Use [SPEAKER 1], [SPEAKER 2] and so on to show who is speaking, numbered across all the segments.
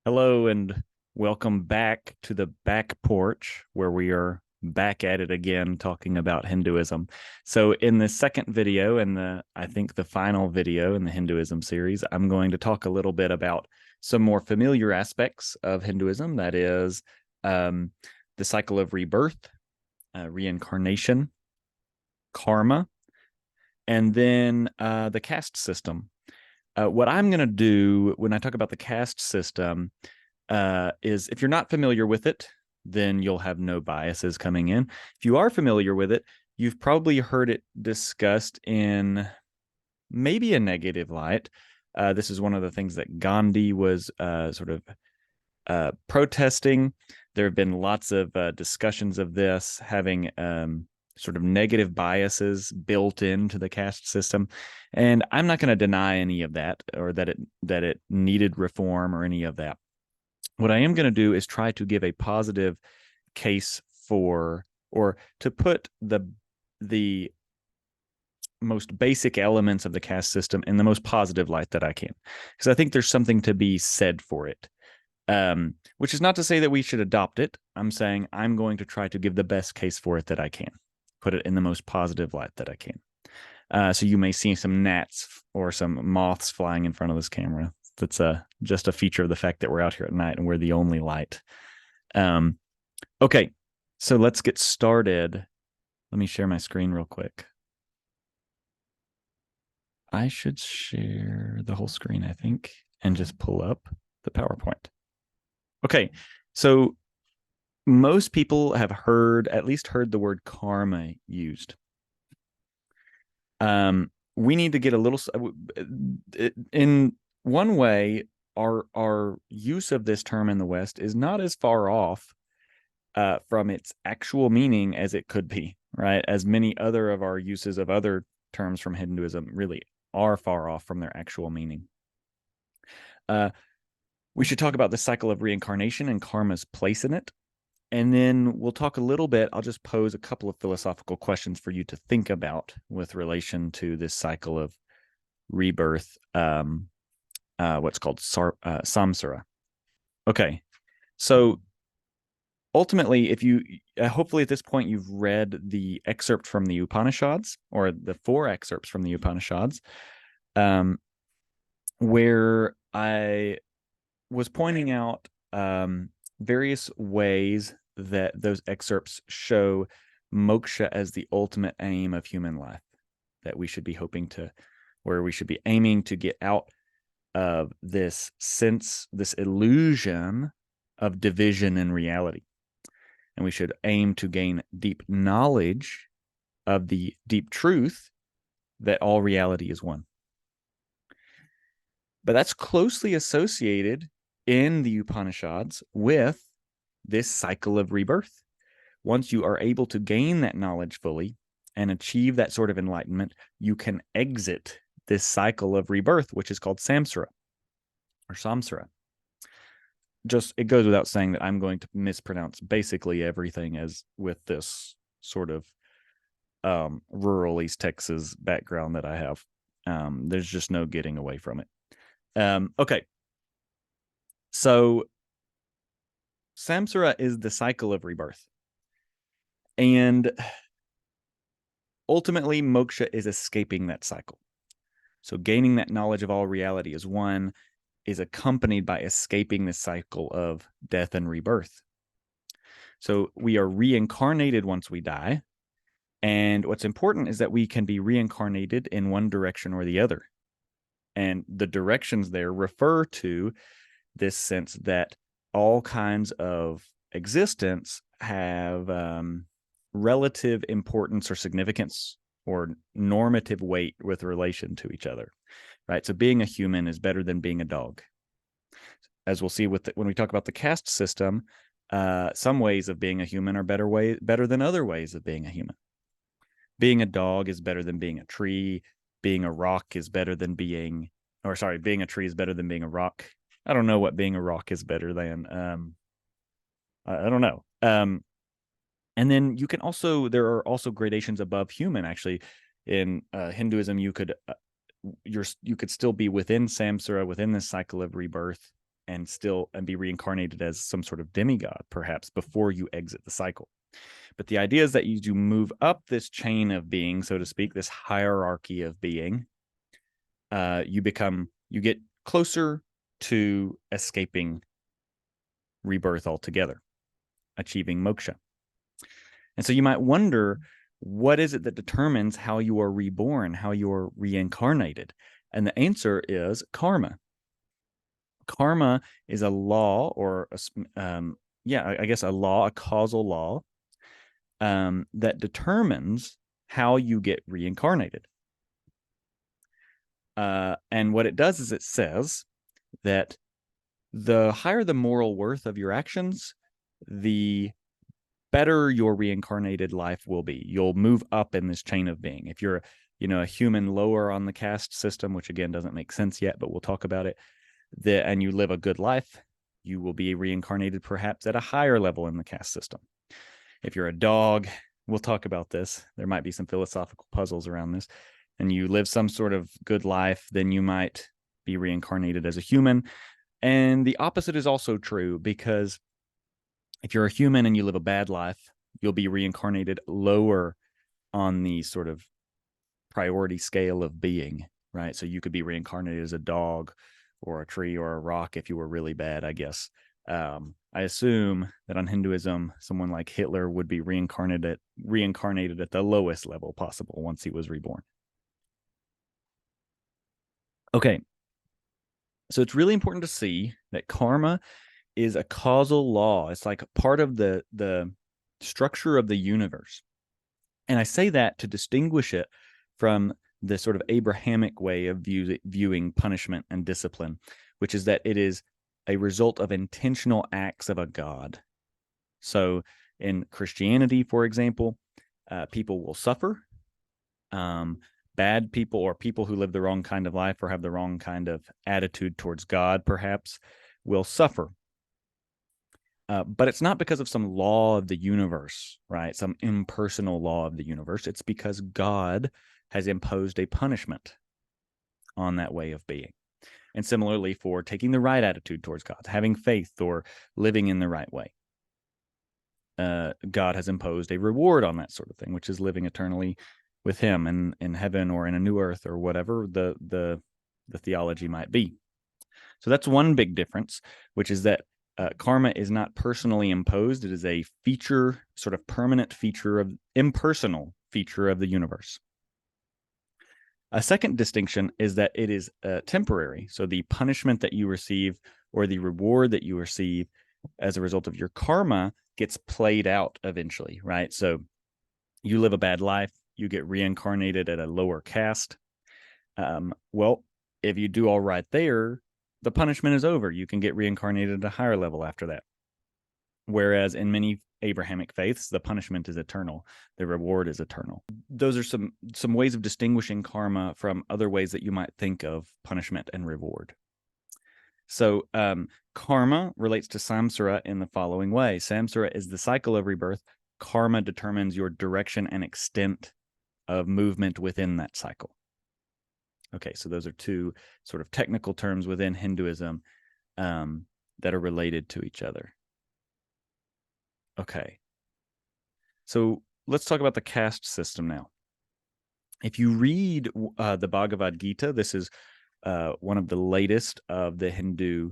[SPEAKER 1] Hello and welcome back to the back porch where we are back at it again talking about Hinduism. So in the second video and I think the final video in the Hinduism series, I'm going to talk a little bit about some more familiar aspects of Hinduism, that is the cycle of rebirth, reincarnation, karma, and then the caste system. What I'm going to do when I talk about the caste system is, if you're not familiar with it, then you'll have no biases coming in. If you are familiar with it, you've probably heard it discussed in maybe a negative light. This is one of the things that Gandhi was protesting. There have been lots of discussions of this having sort of negative biases built into the caste system, and I'm not going to deny any of that, or that it needed reform or any of that. What I am going to do is try to give a positive case for, or to put the most basic elements of the caste system in the most positive light that I can, because I think there's something to be said for it. Which is not to say that we should adopt it. I'm saying I'm going to try to give the best case for it that I can, put it in the most positive light that I can. So you may see some gnats or some moths flying in front of this camera. That's just a feature of the fact that we're out here at night and we're the only light. Okay, so let's get started. Let me share my screen real quick. I should share the whole screen, I think, and just pull up the PowerPoint. Okay, so most people have at least heard the word karma used. We need to get a little, in one way, our use of this term in the West is not as far off from its actual meaning as it could be, right? As many other of our uses of other terms from Hinduism really are far off from their actual meaning. We should talk about the cycle of reincarnation and karma's place in it. And then we'll talk a little bit. I'll just pose a couple of philosophical questions for you to think about with relation to this cycle of rebirth, what's called Samsara. Okay, so ultimately, if you hopefully at this point you've read the excerpt from the Upanishads, or the 4 excerpts from the Upanishads, where I was pointing out various ways that those excerpts show moksha as the ultimate aim of human life, that we should be hoping to, where we should be aiming to get out of this illusion of division in reality. And we should aim to gain deep knowledge of the deep truth that all reality is one. But that's closely associated in the Upanishads with this cycle of rebirth. Once you are able to gain that knowledge fully and achieve that sort of enlightenment, you can exit this cycle of rebirth, which is called samsara or samsara. Just, it goes without saying that I'm going to mispronounce basically everything, as with this sort of rural East Texas background that I have. There's just no getting away from it. Okay. So samsara is the cycle of rebirth. And ultimately, moksha is escaping that cycle. So gaining that knowledge of all reality is one, is accompanied by escaping the cycle of death and rebirth. So we are reincarnated once we die. And what's important is that we can be reincarnated in one direction or the other. And the directions there refer to this sense that all kinds of existence have relative importance or significance or normative weight with relation to each other, right? So being a human is better than being a dog. As we'll see when we talk about the caste system, some ways of being a human are better than other ways of being a human. Being a dog is better than being a tree. Being a rock is better than being, or sorry, being a tree is better than being a rock. I don't know what being a rock is better than. I don't know. And then there are also gradations above human. Actually, in Hinduism, you could still be within samsara, within this cycle of rebirth, and be reincarnated as some sort of demigod, perhaps, before you exit the cycle. But the idea is that you move up this chain of being, so to speak, this hierarchy of being. You get closer to escaping rebirth altogether, achieving moksha. And so you might wonder, what is it that determines how you are reborn, how you are reincarnated? And the answer is karma. Karma is a law, or I guess a law, a causal law, that determines how you get reincarnated. And what it does is it says that the higher the moral worth of your actions, the better your reincarnated life will be. You'll move up in this chain of being. If you're, a human lower on the caste system, which again doesn't make sense yet, but we'll talk about it, and you live a good life, you will be reincarnated perhaps at a higher level in the caste system. If you're a dog, we'll talk about this. There might be some philosophical puzzles around this. And you live some sort of good life, then you might be reincarnated as a human. And the opposite is also true, because if you're a human and you live a bad life, you'll be reincarnated lower on the sort of priority scale of being, right? So you could be reincarnated as a dog or a tree or a rock if you were really bad, I guess. I assume that on Hinduism, someone like Hitler would be reincarnated at the lowest level possible once he was reborn. Okay, so it's really important to see that karma is a causal law. It's like part of the structure of the universe. And I say that to distinguish it from the sort of Abrahamic way of viewing punishment and discipline, which is that it is a result of intentional acts of a god. So in Christianity, for example, people will suffer. Bad people, or people who live the wrong kind of life or have the wrong kind of attitude towards God, perhaps, will suffer. But it's not because of some law of the universe, right? Some impersonal law of the universe. It's because God has imposed a punishment on that way of being. And similarly, for taking the right attitude towards God, having faith, or living in the right way, God has imposed a reward on that sort of thing, which is living eternally with him in heaven or in a new earth, or whatever the theology might be. So that's one big difference, which is that karma is not personally imposed. It is a feature, sort of permanent feature, impersonal feature of the universe. A second distinction is that it is temporary. So the punishment that you receive, or the reward that you receive as a result of your karma, gets played out eventually, right? So you live a bad life, you get reincarnated at a lower caste. Well, if you do all right there, the punishment is over. You can get reincarnated at a higher level after that. Whereas in many Abrahamic faiths, the punishment is eternal. The reward is eternal. Those are some ways of distinguishing karma from other ways that you might think of punishment and reward. So karma relates to samsara in the following way. Samsara is the cycle of rebirth. Karma determines your direction and extent of movement within that cycle. Okay, so those are two sort of technical terms within Hinduism that are related to each other. Okay, so let's talk about the caste system now. If you read the Bhagavad Gita, this is one of the latest of the Hindu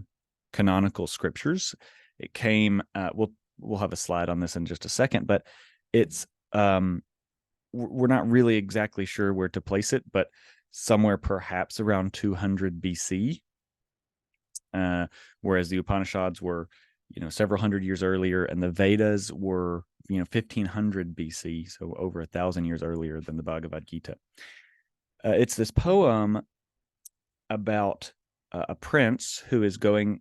[SPEAKER 1] canonical scriptures. It came, we'll have a slide on this in just a second, but it's, we're not really exactly sure where to place it, but somewhere perhaps around 200 BC, whereas the Upanishads were, several hundred years earlier, and the Vedas were, 1500 BC, so over 1,000 years earlier than the Bhagavad Gita. It's this poem about a prince who is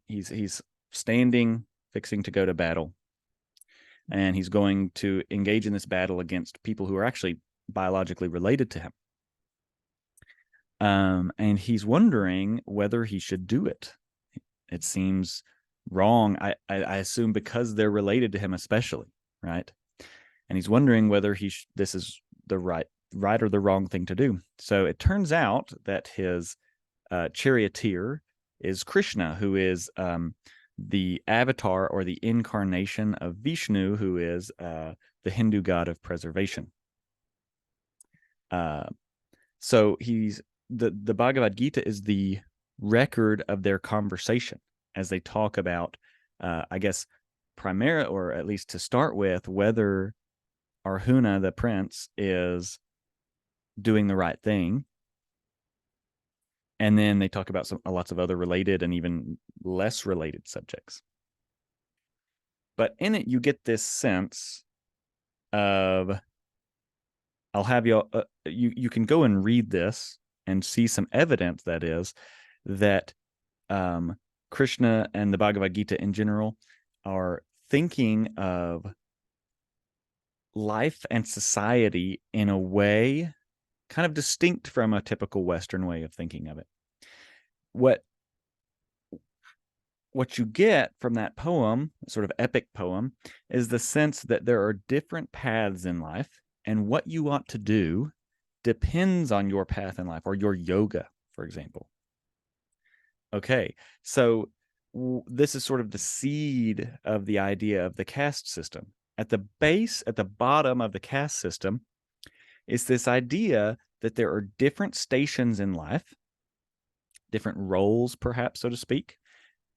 [SPEAKER 1] he's standing, fixing to go to battle, and he's going to engage in this battle against people who are actually biologically related to him. And he's wondering whether he should do it. It seems wrong, I assume, because they're related to him especially, right? And he's wondering whether this is the right or the wrong thing to do. So it turns out that his charioteer is Krishna, who is the avatar or the incarnation of Vishnu, who is the Hindu god of preservation. So he's the Bhagavad Gita is the record of their conversation as they talk about, I guess, primarily, or at least to start with, whether Arjuna, the prince, is doing the right thing. And then they talk about lots of other related and even less related subjects. But in it, you get this sense of, I'll have you, you can go and read this and see some evidence that is that Krishna and the Bhagavad Gita in general are thinking of life and society in a way kind of distinct from a typical Western way of thinking of it. What you get from that poem, sort of epic poem, is the sense that there are different paths in life, and what you ought to do depends on your path in life, or your yoga, for example. Okay, so this is sort of the seed of the idea of the caste system. At the base, at the bottom of the caste system, is this idea that there are different stations in life, different roles, perhaps, so to speak,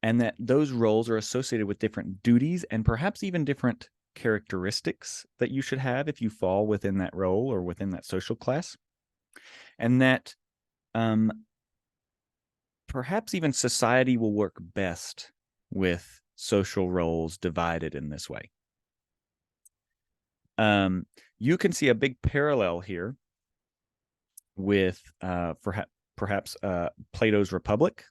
[SPEAKER 1] and that those roles are associated with different duties and perhaps even different characteristics that you should have if you fall within that role or within that social class. And that perhaps even society will work best with social roles divided in this way. You can see a big parallel here with perhaps Plato's Republic.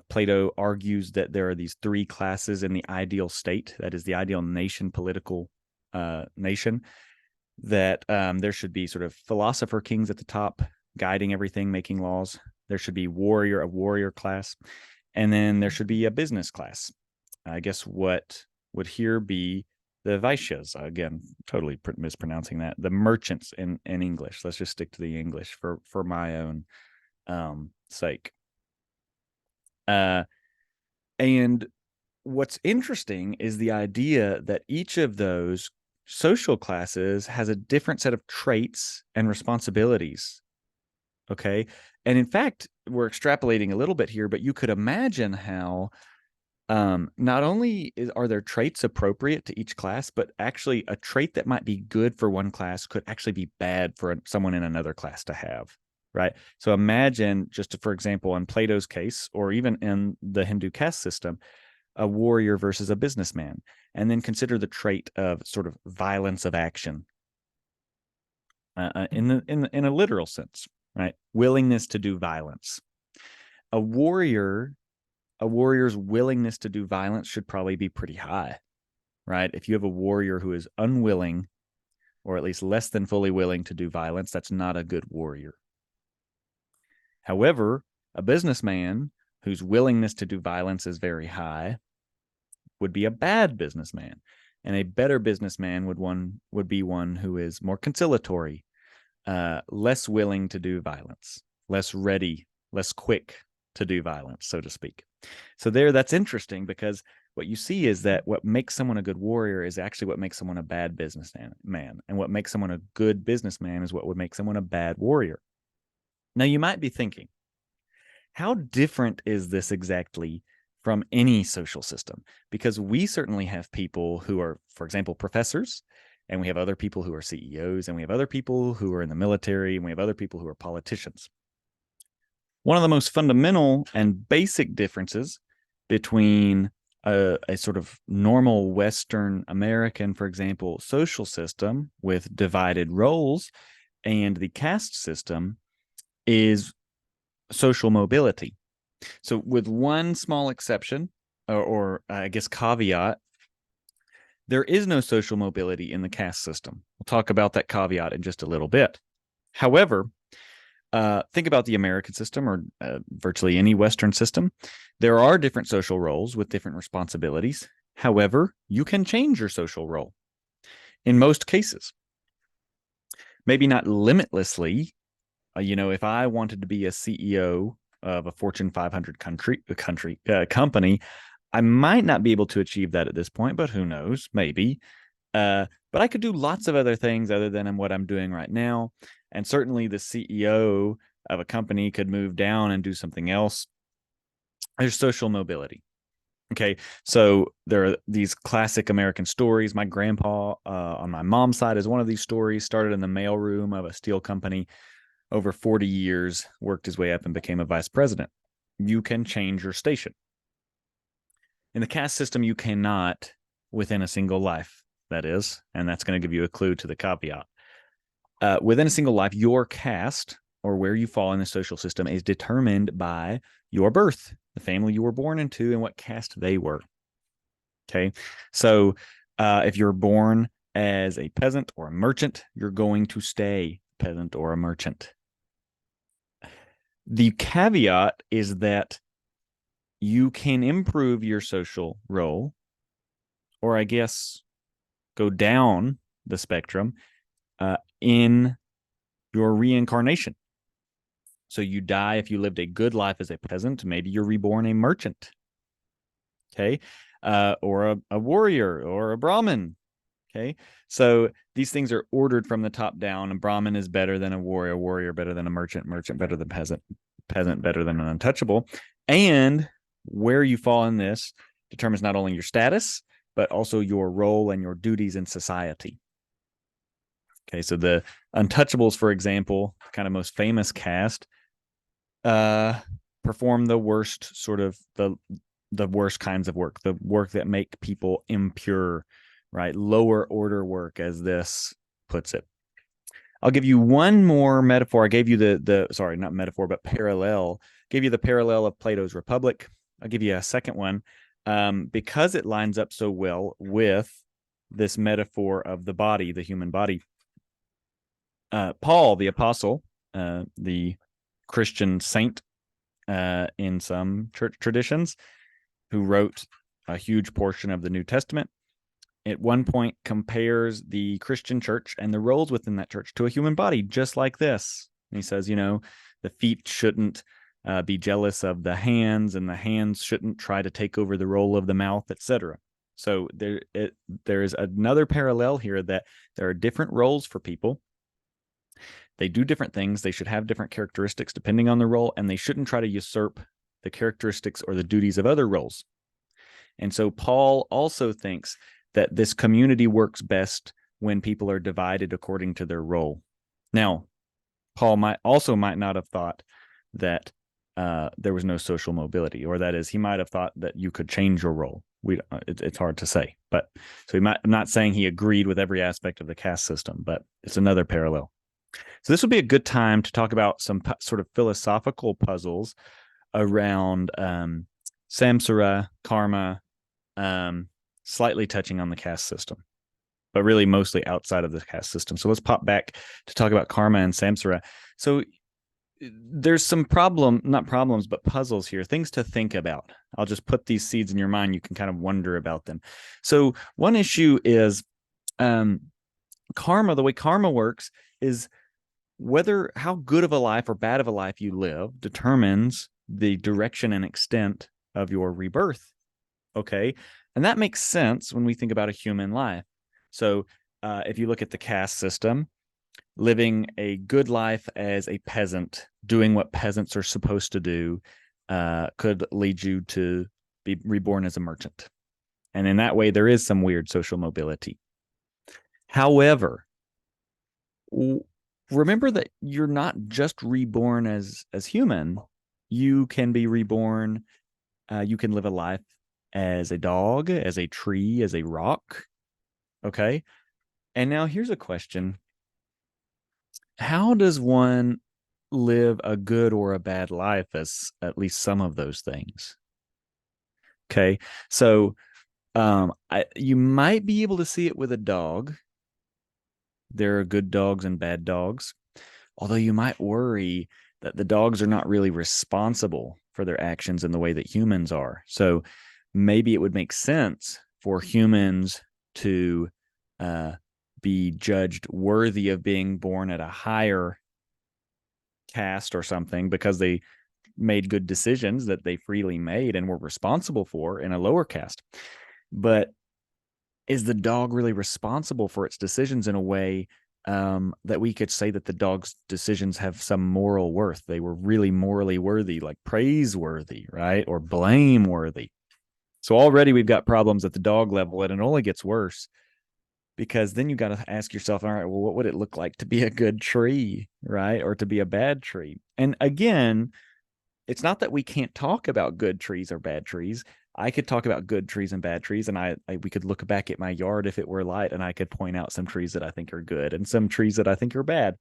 [SPEAKER 1] Plato argues that there are these three classes in the ideal state, that is the ideal nation, political nation, that there should be sort of philosopher kings at the top, guiding everything, making laws. There should be a warrior class, and then there should be a business class. I guess what would here be the Vaishyas, again, totally mispronouncing that, the merchants in English. Let's just stick to the English for my own sake. And what's interesting is the idea that each of those social classes has a different set of traits and responsibilities. Okay. And in fact, we're extrapolating a little bit here, but you could imagine how not only are there traits appropriate to each class, but actually a trait that might be good for one class could actually be bad for someone in another class to have. Right. So imagine, just for example, in Plato's case, or even in the Hindu caste system, a warrior versus a businessman, and then consider the trait of sort of violence of action in a literal sense, right? Willingness to do violence. A warrior's willingness to do violence should probably be pretty high, right? If you have a warrior who is unwilling, or at least less than fully willing to do violence, that's not a good warrior. However, a businessman whose willingness to do violence is very high would be a bad businessman, and a better businessman would be one who is more conciliatory, less willing to do violence, less ready, less quick to do violence, so to speak. So that's interesting, because what you see is that what makes someone a good warrior is actually what makes someone a bad businessman, and what makes someone a good businessman is what would make someone a bad warrior. Now, you might be thinking, how different is this exactly from any social system? Because we certainly have people who are, for example, professors, and we have other people who are CEOs, and we have other people who are in the military, and we have other people who are politicians. One of the most fundamental and basic differences between a sort of normal Western American, for example, social system with divided roles and the caste system is social mobility. So with one small exception, or I guess caveat, there is no social mobility in the caste system. We'll talk about that caveat in just a little bit. However, think about the American system, or virtually any Western system. There are different social roles with different responsibilities. However, you can change your social role in most cases. Maybe not limitlessly. If I wanted to be a CEO of a Fortune 500 company. I might not be able to achieve that at this point, but who knows? Maybe. But I could do lots of other things other than what I'm doing right now. And certainly the CEO of a company could move down and do something else. There's social mobility. Okay, so there are these classic American stories. My grandpa on my mom's side is one of these stories. Started in the mailroom of a steel company, over 40 years, worked his way up and became a vice president. You can change your station. In the caste system, you cannot within a single life, that is, and that's going to give you a clue to the caveat. Within a single life, your caste, or where you fall in the social system, is determined by your birth, the family you were born into, and what caste they were. Okay, so if you're born as a peasant or a merchant, you're going to stay peasant or a merchant. The caveat is that you can improve your social role, or I guess go down the spectrum in your reincarnation. So you die if you lived a good life as a peasant. Maybe you're reborn a merchant, okay, or a warrior or a Brahmin, okay. So these things are ordered from the top down. A Brahmin is better than a warrior better than a merchant better than peasant better than an untouchable. And where you fall in this determines not only your status, but also your role and your duties in society. Okay, so the untouchables, for example, kind of most famous caste, perform the worst sort of the worst kinds of work, the work that make people impure, right? Lower order work, as this puts it. I'll give you one more metaphor. I gave you the sorry, not metaphor, but parallel. Gave you the parallel of Plato's Republic. I'll give you a second one because it lines up so well with this metaphor of the body, the human body. Paul, the apostle, the Christian saint in some church traditions, who wrote a huge portion of the New Testament, at one point compares the Christian church and the roles within that church to a human body, just like this. And he says, the feet shouldn't be jealous of the hands, and the hands shouldn't try to take over the role of the mouth, etc. So there's another parallel here, that there are different roles for people. They do different things. They should have different characteristics depending on the role, and they shouldn't try to usurp the characteristics or the duties of other roles. And so Paul also thinks that this community works best when people are divided according to their role. Now, Paul might not have thought that there was no social mobility, or that is, he might have thought that you could change your role. It's hard to say, but so I'm not saying he agreed with every aspect of the caste system, but it's another parallel. So this would be a good time to talk about some sort of philosophical puzzles around samsara, karma, slightly touching on the caste system, but really mostly outside of the caste system. So let's pop back to talk about karma and samsara. So there's some not problems, but puzzles here, things to think about. I'll just put these seeds in your mind. You can kind of wonder about them. So one issue is karma. The way karma works is how good of a life or bad of a life you live determines the direction and extent of your rebirth. Okay. And that makes sense when we think about a human life. So if you look at the caste system, living a good life as a peasant, doing what peasants are supposed to do, could lead you to be reborn as a merchant. And in that way, there is some weird social mobility. However, remember that you're not just reborn as human. You can be reborn. You can live a life as a dog, as a tree, as a rock. Okay. And now here's a question. How does one live a good or a bad life as at least some of those things? Okay. So you might be able to see it with a dog. There are good dogs and bad dogs, although you might worry that the dogs are not really responsible for their actions in the way that humans are. So maybe it would make sense for humans to be judged worthy of being born at a higher caste or something, because they made good decisions that they freely made and were responsible for in a lower caste. But is the dog really responsible for its decisions in a way that we could say that the dog's decisions have some moral worth? They were really morally worthy, like praiseworthy, right? Or blameworthy. So already we've got problems at the dog level, and it only gets worse, because then you got to ask yourself, all right, well, what would it look like to be a good tree, right? Or to be a bad tree? And again, it's not that we can't talk about good trees or bad trees. I could talk about good trees and bad trees, and we could look back at my yard if it were light, and I could point out some trees that I think are good and some trees that I think are bad.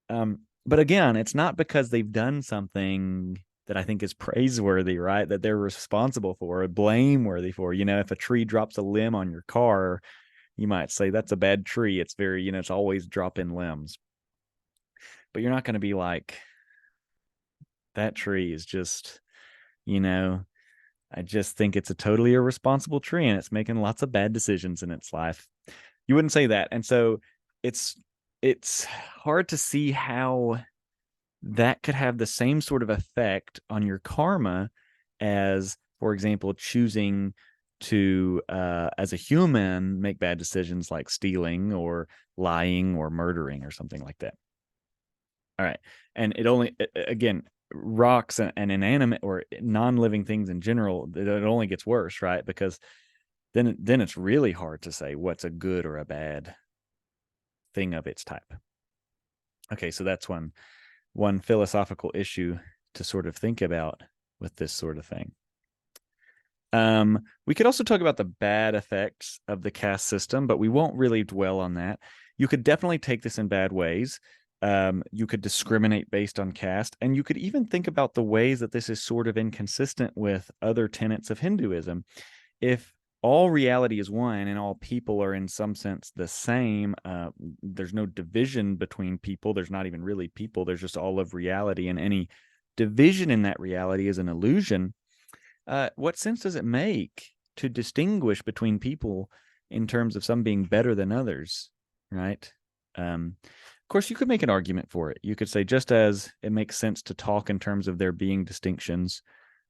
[SPEAKER 1] But again, it's not because they've done something that I think is praiseworthy, right? That they're responsible for or blameworthy for. If a tree drops a limb on your car, you might say that's a bad tree. It's very, it's always dropping limbs. But you're not going to be like, that tree is just, I just think it's a totally irresponsible tree and it's making lots of bad decisions in its life. You wouldn't say that. And so it's hard to see how that could have the same sort of effect on your karma as, for example, choosing to, as a human, make bad decisions like stealing or lying or murdering or something like that. All right. And it only, again, rocks and inanimate or non-living things in general, it only gets worse, right? Because then it's really hard to say what's a good or a bad thing of its type. Okay, so that's one philosophical issue to sort of think about with this sort of thing. We could also talk about the bad effects of the caste system, but we won't really dwell on that. You could definitely take this in bad ways. You could discriminate based on caste, and you could even think about the ways that this is sort of inconsistent with other tenets of Hinduism. If all reality is one and all people are in some sense the same, there's no division between people. There's not even really people. There's just all of reality, and any division in that reality is an illusion. What sense does it make to distinguish between people in terms of some being better than others, right? Of course, you could make an argument for it. You could say, just as it makes sense to talk in terms of there being distinctions,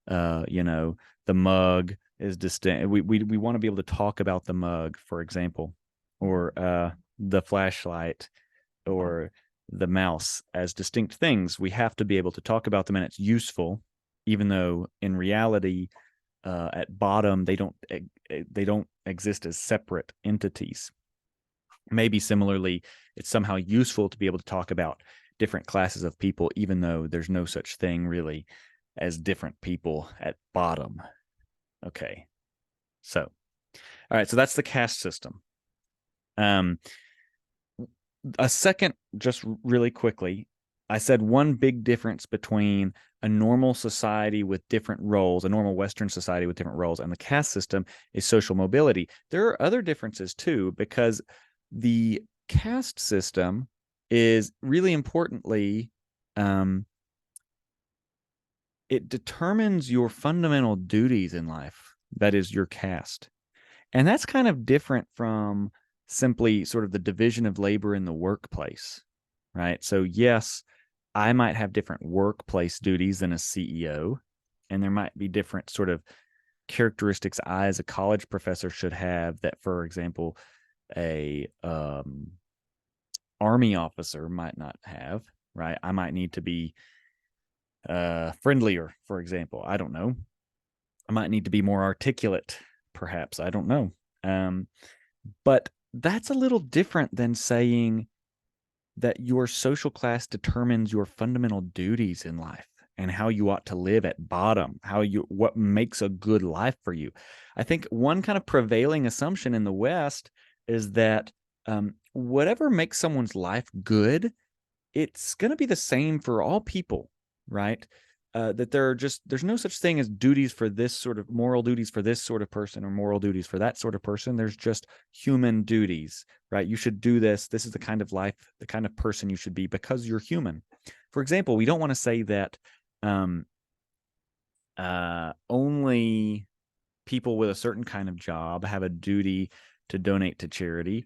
[SPEAKER 1] the mug is distinct. We want to be able to talk about the mug, for example, or the flashlight or the mouse as distinct things. We have to be able to talk about them, and it's useful, even though in reality, at bottom, they don't exist as separate entities. Maybe similarly, it's somehow useful to be able to talk about different classes of people, even though there's no such thing really as different people at bottom. Okay. So, all right. So that's the caste system. A second, just really quickly, I said one big difference between a normal society with different roles, a normal Western society with different roles, and the caste system is social mobility. There are other differences too, because the caste system is really importantly, it determines your fundamental duties in life. That is your caste. And that's kind of different from simply sort of the division of labor in the workplace, right? So yes, I might have different workplace duties than a CEO, and there might be different sort of characteristics I, as a college professor, should have that, for example, a army officer might not have, right? I might need to be friendlier, for example. I don't know. I might need to be more articulate, perhaps. I don't know. But that's a little different than saying that your social class determines your fundamental duties in life and how you ought to live at bottom, what makes a good life for you. I think one kind of prevailing assumption in the West is that whatever makes someone's life good, it's going to be the same for all people, right? That there's no such thing as duties for this sort of moral duties for this sort of person or moral duties for that sort of person. There's just human duties, right? You should do this. This is the kind of life, the kind of person you should be because you're human. For example, we don't want to say that only people with a certain kind of job have a duty to donate to charity.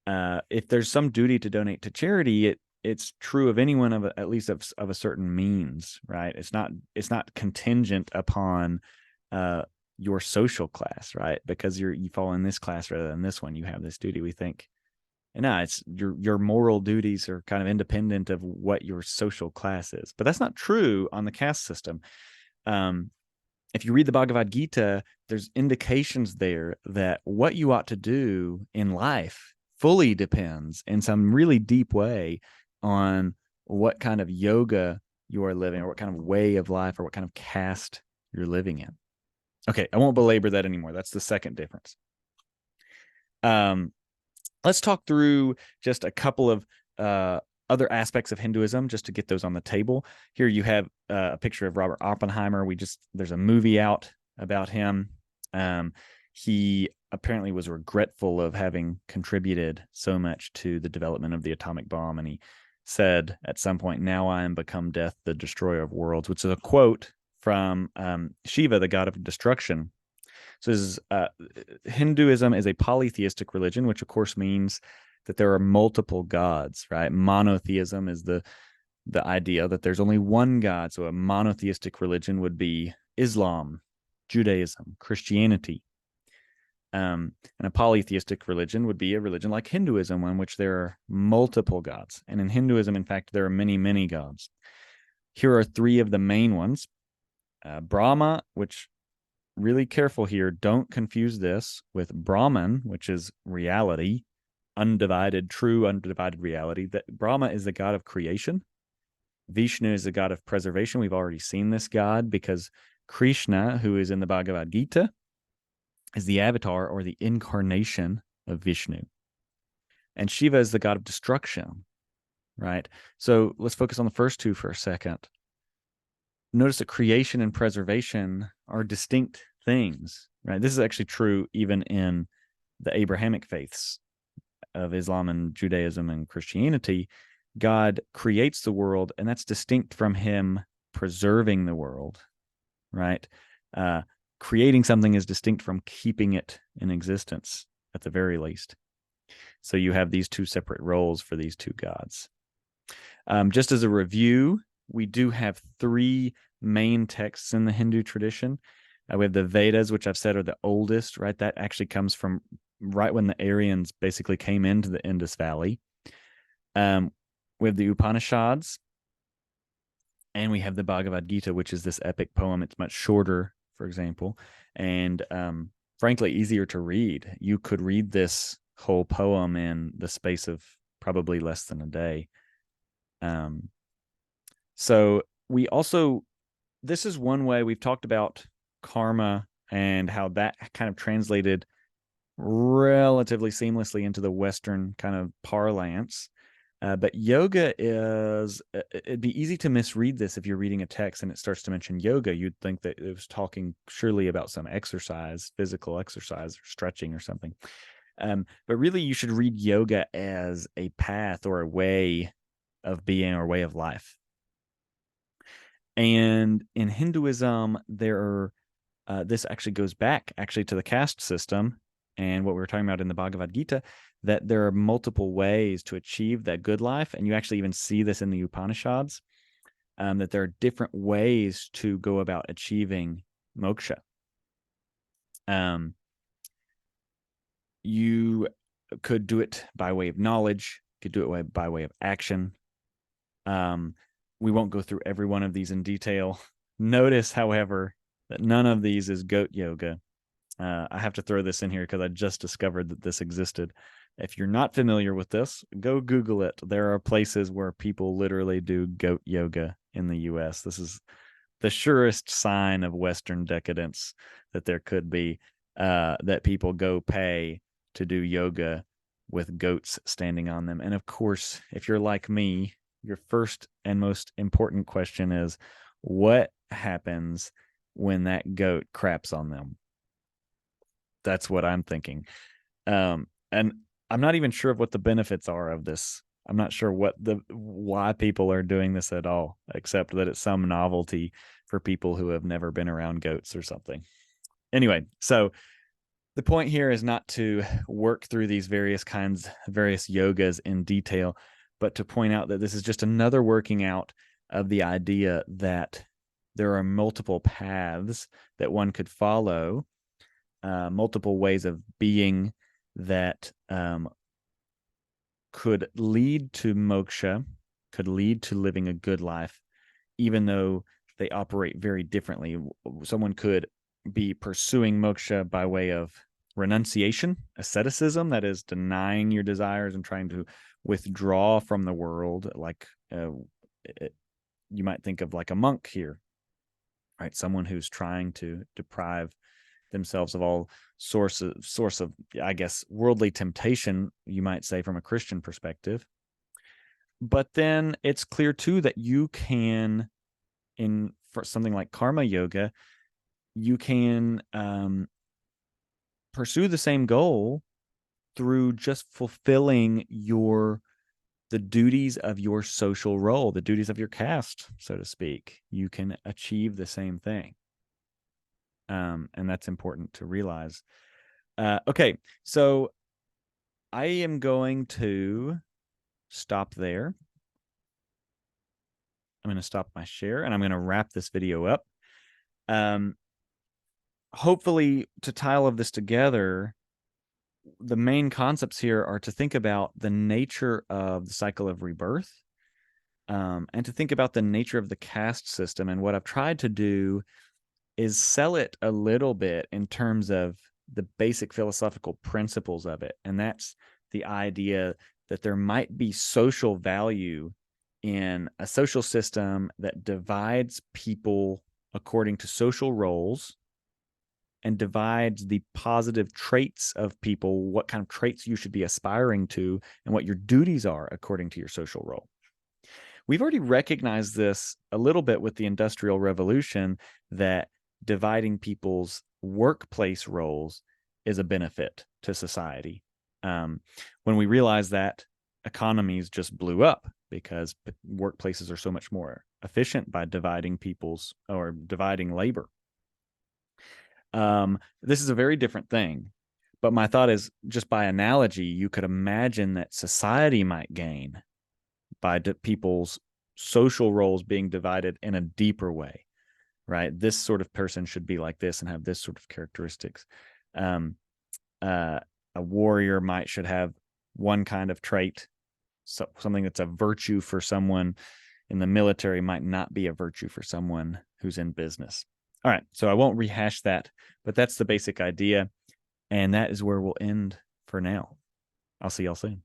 [SPEAKER 1] If there's some duty to donate to charity, it's true of anyone of at least of a certain means, right? It's not contingent upon your social class, right? Because you fall in this class rather than this one, you have this duty. We think, and no, it's your moral duties are kind of independent of what your social class is. But that's not true on the caste system. If you read the Bhagavad Gita, there's indications there that what you ought to do in life fully depends in some really deep way on what kind of yoga you are living, or what kind of way of life, or what kind of caste you're living in. Okay, I won't belabor that anymore. That's the second difference. Let's talk through just a couple of other aspects of Hinduism, just to get those on the table. Here you have a picture of Robert Oppenheimer. There's a movie out about him. He apparently was regretful of having contributed so much to the development of the atomic bomb, and he said at some point, "Now I am become death, the destroyer of worlds," which is a quote from Shiva, the god of destruction. So this is, Hinduism is a polytheistic religion, which of course means that there are multiple gods, right? Monotheism is the idea that there's only one God. So a monotheistic religion would be Islam, Judaism, Christianity. And a polytheistic religion would be a religion like Hinduism, in which there are multiple gods. And in Hinduism, in fact, there are many, many gods. Here are three of the main ones. Brahma, which, really careful here, don't confuse this with Brahman, which is reality, undivided, true, undivided reality. That Brahma is the god of creation. Vishnu is the god of preservation. We've already seen this god because Krishna, who is in the Bhagavad Gita, is the avatar or the incarnation of Vishnu. And Shiva is the god of destruction, right? So let's focus on the first two for a second. Notice that creation and preservation are distinct things, right? This is actually true even in the Abrahamic faiths of Islam and Judaism and Christianity. God creates the world, and that's distinct from him preserving the world, right? Creating something is distinct from keeping it in existence, at the very least. So you have these two separate roles for these two gods. Just as a review, we do have three main texts in the Hindu tradition. We have the Vedas, which I've said are the oldest, right? That actually comes from right when the Aryans basically came into the Indus Valley. We have the Upanishads, and we have the Bhagavad Gita, which is this epic poem. It's much shorter, for example, and frankly, easier to read. You could read this whole poem in the space of probably less than a day. So we also, this is one way we've talked about karma and how that kind of translated relatively seamlessly into the Western kind of parlance. But yoga it'd be easy to misread this if you're reading a text and it starts to mention yoga. You'd think that it was talking surely about some exercise, physical exercise or stretching or something. But really you should read yoga as a path or a way of being or way of life. And in Hinduism, this actually goes back to the caste system and what we were talking about in the Bhagavad Gita, that there are multiple ways to achieve that good life. And you actually even see this in the Upanishads, that there are different ways to go about achieving moksha. You could do it by way of knowledge, could do it by way of action. We won't go through every one of these in detail. Notice, however, that none of these is goat yoga. I have to throw this in here because I just discovered that this existed. If you're not familiar with this, go Google it. There are places where people literally do goat yoga in the US. This is the surest sign of Western decadence that there could be, that people go pay to do yoga with goats standing on them. And of course, if you're like me, your first and most important question is, what happens when that goat craps on them? That's what I'm thinking. And I'm not even sure of what the benefits are of this. I'm not sure why people are doing this at all, except that it's some novelty for people who have never been around goats or something. Anyway, so the point here is not to work through these various yogas in detail, but to point out that this is just another working out of the idea that there are multiple paths that one could follow, multiple ways of being that could lead to moksha, could lead to living a good life, even though they operate very differently. Someone could be pursuing moksha by way of renunciation, asceticism, that is denying your desires and trying to withdraw from the world, like you might think of like a monk here, right? Someone who's trying to deprive themselves of all source of, I guess, worldly temptation, you might say, from a Christian perspective. But then it's clear too that you can, for something like karma yoga, you can pursue the same goal through just fulfilling the duties of your social role, the duties of your caste, so to speak. You can achieve the same thing. And that's important to realize. Okay, so I am going to stop there. I'm going to stop my share, and I'm going to wrap this video up. Hopefully, to tie all of this together, the main concepts here are to think about the nature of the cycle of rebirth, and to think about the nature of the caste system. And what I've tried to do is sell it a little bit in terms of the basic philosophical principles of it. And that's the idea that there might be social value in a social system that divides people according to social roles and divides the positive traits of people, what kind of traits you should be aspiring to, and what your duties are according to your social role. We've already recognized this a little bit with the Industrial Revolution, that dividing people's workplace roles is a benefit to society. When we realized that, economies just blew up because workplaces are so much more efficient by dividing labor. This is a very different thing. But my thought is, just by analogy, you could imagine that society might gain by people's social roles being divided in a deeper way, right? This sort of person should be like this and have this sort of characteristics. A warrior should have one kind of trait. So something that's a virtue for someone in the military might not be a virtue for someone who's in business. All right, so I won't rehash that, but that's the basic idea. And that is where we'll end for now. I'll see y'all soon.